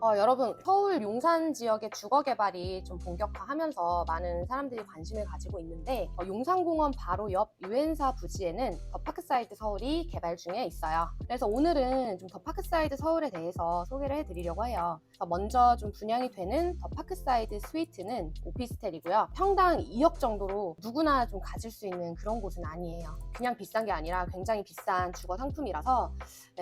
여러분, 서울 용산 지역의 주거 개발이 좀 본격화하면서 많은 사람들이 관심을 가지고 있는데 용산공원 바로 옆 유엔사 부지에는 더 파크사이드 서울이 개발 중에 있어요. 그래서 오늘은 좀 더 파크사이드 서울에 대해서 소개를 해드리려고 해요. 먼저 좀 분양이 되는 더 파크사이드 스위트는 오피스텔이고요. 평당 2억 정도로 누구나 좀 가질 수 있는 그런 곳은 아니에요. 그냥 비싼 게 아니라 굉장히 비싼 주거 상품이라서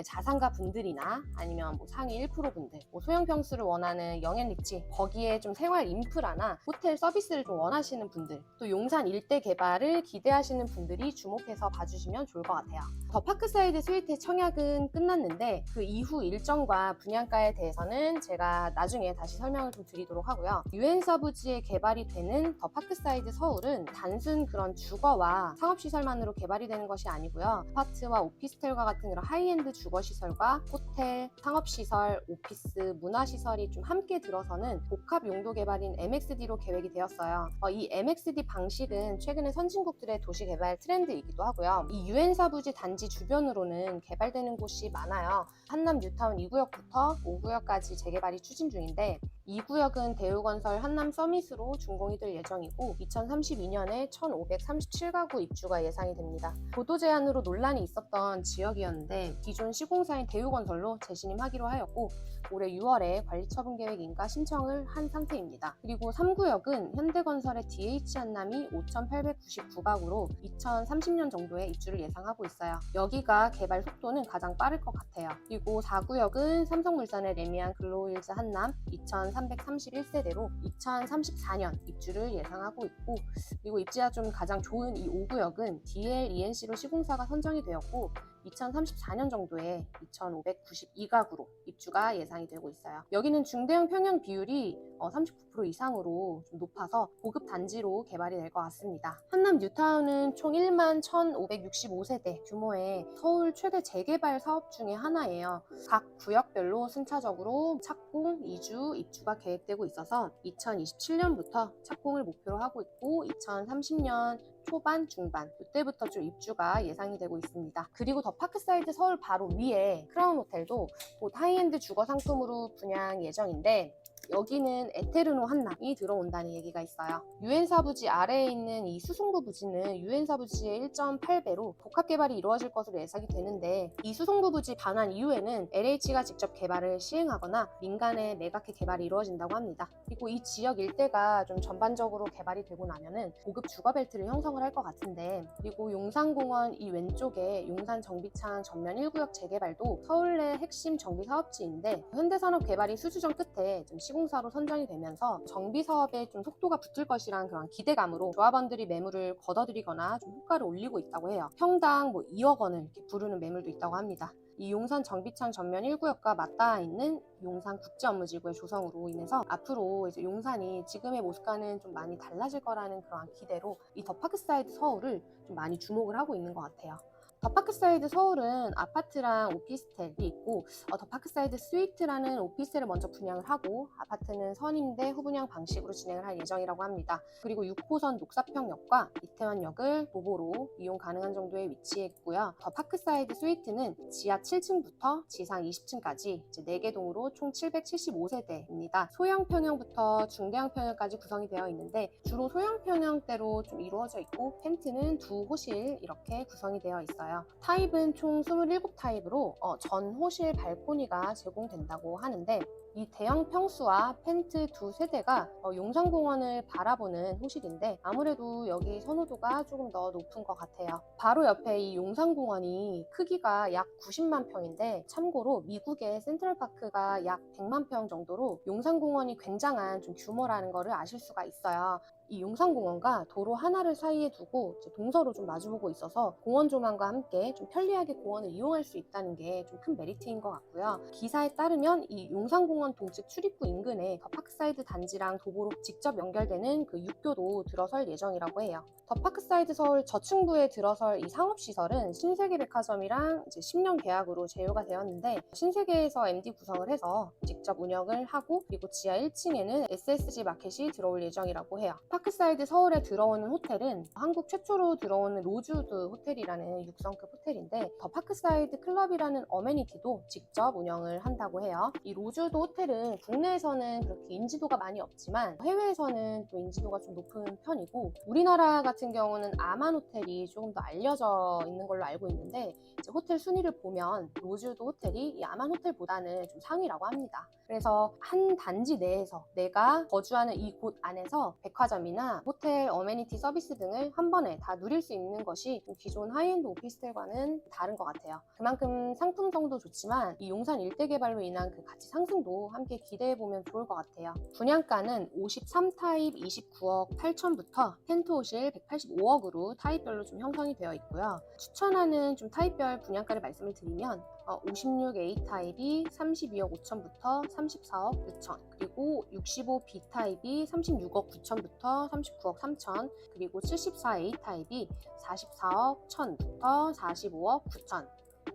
자산가 분들이나 아니면 상위 1% 분들, 소형 평수를 원하는 영앤 리치, 거기에 좀 생활 인프라나 호텔 서비스를 좀 원하시는 분들, 또 용산 일대 개발을 기대하시는 분들이 주목해서 봐주시면 좋을 것 같아요. 더 파크사이드 스위트의 청약은 끝났는데 그 이후 일정과 분양가에 대해서는 제가 나중에 다시 설명을 좀 드리도록 하고요. 유엔사 부지에 개발이 되는 더 파크사이드 서울은 단순 그런 주거와 상업시설만으로 개발이 되는 것이 아니고요. 아파트와 오피스텔과 같은 그런 하이엔드 주거시설과 호텔, 상업시설, 오피스, 문화시설이 좀 함께 들어서는 복합 용도 개발인 MXD로 계획이 되었어요. 이 MXD 방식은 최근에 선진국들의 도시 개발 트렌드이기도 하고요. 이 유엔사 부지 단지 주변으로는 개발되는 곳이 많아요. 한남 뉴타운 2구역부터 5구역까지 재개발이 추진 중인데 2구역은 대우건설 한남 서밋으로 준공이 될 예정이고 2032년에 1537가구 입주가 예상이 됩니다. 도도 제한으로 논란이 있었던 지역이었는데 기존 시공사인 대우건설로 재신임하기로 하였고 올해 6월에 관리처분 계획 인가 신청을 한 상태입니다. 그리고 3구역은 현대건설의 DH 한남이 5899가구로 2030년 정도에 입주를 예상하고 있어요. 여기가 개발 속도는 가장 빠를 것 같아요. 그리고 4구역은 삼성물산의 레미안 글로우힐즈 한남 2331세대로 2034년 입주를 예상하고 있고, 그리고 입지가 좀 가장 좋은 이 5구역은 DL-ENC로 시공사가 선정이 되었고 2034년 정도에 2592가구로 입주가 예상이 되고 있어요. 여기는 중대형 평형 비율이 39% 이상으로 좀 높아서 고급 단지로 개발이 될 것 같습니다. 한남 뉴타운은 총 1만 1565세대 규모의 서울 최대 재개발 사업 중에 하나예요. 각 구역별로 순차적으로 착공, 이주, 입주가 계획되고 있어서 2027년부터 착공을 목표로 하고 있고 2030년 초반, 중반 이때부터 좀 입주가 예상이 되고 있습니다. 그리고 더 파크사이드 서울 바로 위에 크라운 호텔도 곧 하이엔드 주거 상품으로 분양 예정인데 여기는 에테르노 한남이 들어온다는 얘기가 있어요. 유엔사 부지 아래에 있는 이 수송부 부지는 유엔사 부지의 1.8배로 복합 개발이 이루어질 것으로 예상이 되는데 이 수송부 부지 반환 이후에는 LH가 직접 개발을 시행하거나 민간의 매각해 개발이 이루어진다고 합니다. 그리고 이 지역 일대가 좀 전반적으로 개발이 되고 나면은 고급 주거벨트를 형성을 할 것 같은데, 그리고 용산공원 이 왼쪽에 용산 정비창 전면 1구역 재개발도 서울 내 핵심 정비 사업지인데 현대산업 개발이 수주전 끝에 좀 시공사로 선정이 되면서 정비 사업에 좀 속도가 붙을 것이라는 그런 기대감으로 조합원들이 매물을 걷어들이거나 좀 호가를 올리고 있다고 해요. 평당 2억 원을 이렇게 부르는 매물도 있다고 합니다. 이 용산 정비창 전면 1구역과 맞닿아 있는 용산 국제업무지구의 조성으로 인해서 앞으로 이제 용산이 지금의 모습과는 좀 많이 달라질 거라는 그런 기대로 이 더 파크사이드 서울을 좀 많이 주목을 하고 있는 것 같아요. 더 파크사이드 서울은 아파트랑 오피스텔이 있고 더 파크사이드 스위트라는 오피스텔을 먼저 분양을 하고 아파트는 선임대 후분양 방식으로 진행을 할 예정이라고 합니다. 그리고 6호선 녹사평역과 이태원역을 도보로 이용 가능한 정도에 위치해 있고요. 더 파크사이드 스위트는 지하 7층부터 지상 20층까지 4개 동으로 총 775세대입니다. 소형 평형부터 중대형 평형까지 구성이 되어 있는데 주로 소형 평형대로 좀 이루어져 있고 펜트는 2호실 이렇게 구성이 되어 있어요. 타입은 총 27타입으로 전 호실 발코니가 제공된다고 하는데 이 대형 평수와 펜트 2세대가 용산공원을 바라보는 호실인데 아무래도 여기 선호도가 조금 더 높은 것 같아요. 바로 옆에 이 용산공원이 크기가 약 90만 평인데 참고로 미국의 센트럴파크가 약 100만 평 정도로 용산공원이 굉장한 좀 규모라는 거를 아실 수가 있어요. 이 용산공원과 도로 하나를 사이에 두고 동서로 좀 마주보고 있어서 공원 조망과 함께 좀 편리하게 공원을 이용할 수 있다는 게 좀 큰 메리트인 것 같고요. 기사에 따르면 이 용산공원 동측 출입구 인근에 더 파크사이드 단지랑 도보로 직접 연결되는 그 육교도 들어설 예정이라고 해요. 더 파크사이드 서울 저층부에 들어설 이 상업시설은 신세계백화점이랑 이제 10년 계약으로 제휴가 되었는데 신세계에서 MD 구성을 해서 직접 운영을 하고 그리고 지하 1층에는 SSG 마켓이 들어올 예정이라고 해요. 파크사이드 서울에 들어오는 호텔은 한국 최초로 들어오는 로즈우드 호텔이라는 6성급 호텔인데 더 파크사이드 클럽이라는 어메니티도 직접 운영을 한다고 해요. 이 로즈우드 호텔은 국내에서는 그렇게 인지도가 많이 없지만 해외에서는 또 인지도가 좀 높은 편이고, 우리나라 같은 경우는 아만 호텔이 조금 더 알려져 있는 걸로 알고 있는데, 이제 호텔 순위를 보면 로즈우드 호텔이 이 아만 호텔보다는 좀 상위라고 합니다. 그래서 한 단지 내에서 내가 거주하는 이 곳 안에서 백화점이나 호텔 어메니티 서비스 등을 한 번에 다 누릴 수 있는 것이 좀 기존 하이엔드 오피스텔과는 다른 것 같아요. 그만큼 상품성도 좋지만 이 용산 일대 개발로 인한 그 가치 상승도 함께 기대해보면 좋을 것 같아요. 분양가는 53타입 29억 8천부터 펜트호실 185억으로 타입별로 좀 형성이 되어 있고요. 추천하는 좀 타입별 분양가를 말씀을 드리면 56A 타입이 32억 5천부터 34억 6천, 그리고 65B 타입이 36억 9천부터 39억 3천, 그리고 74A 타입이 44억 1천부터 45억 9천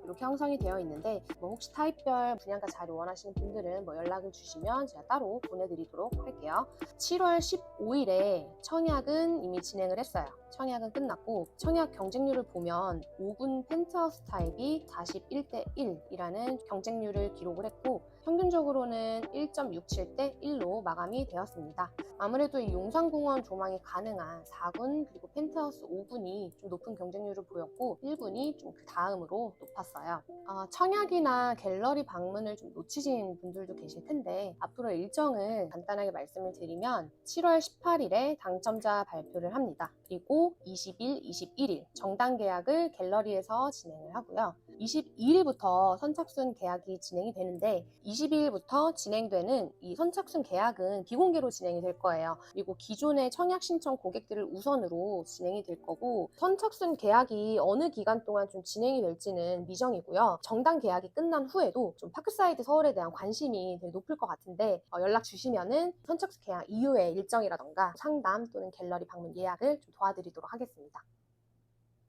이렇게 형성이 되어 있는데, 혹시 타입별 분양가 자료 원하시는 분들은 연락을 주시면 제가 따로 보내드리도록 할게요. 7월 15일에 청약은 이미 진행을 했어요. 청약은 끝났고, 청약 경쟁률을 보면 5군 펜트하우스 타입이 41대 1이라는 경쟁률을 기록을 했고, 평균적으로는 1.67대 1로 마감이 되었습니다. 아무래도 이 용산공원 조망이 가능한 4군 그리고 펜트하우스 5군이 좀 높은 경쟁률을 보였고, 1군이 좀 그 다음으로 높았어요. 청약이나 갤러리 방문을 좀 놓치신 분들도 계실 텐데, 앞으로 일정을 간단하게 말씀을 드리면 7월 18일에 당첨자 발표를 합니다. 그리고 20일, 21일 정당 계약을 갤러리에서 진행을 하고요. 22일부터 선착순 계약이 진행이 되는데, 22일부터 진행되는 이 선착순 계약은 비공개로 진행이 될 거예요. 그리고 기존의 청약 신청 고객들을 우선으로 진행이 될 거고, 선착순 계약이 어느 기간 동안 좀 진행이 될지는 미정이고요. 정당 계약이 끝난 후에도 좀 파크사이드 서울에 대한 관심이 되게 높을 것 같은데, 연락 주시면은 선착순 계약 이후의 일정이라던가 상담 또는 갤러리 방문 예약을 좀 도와드리도록 하겠습니다.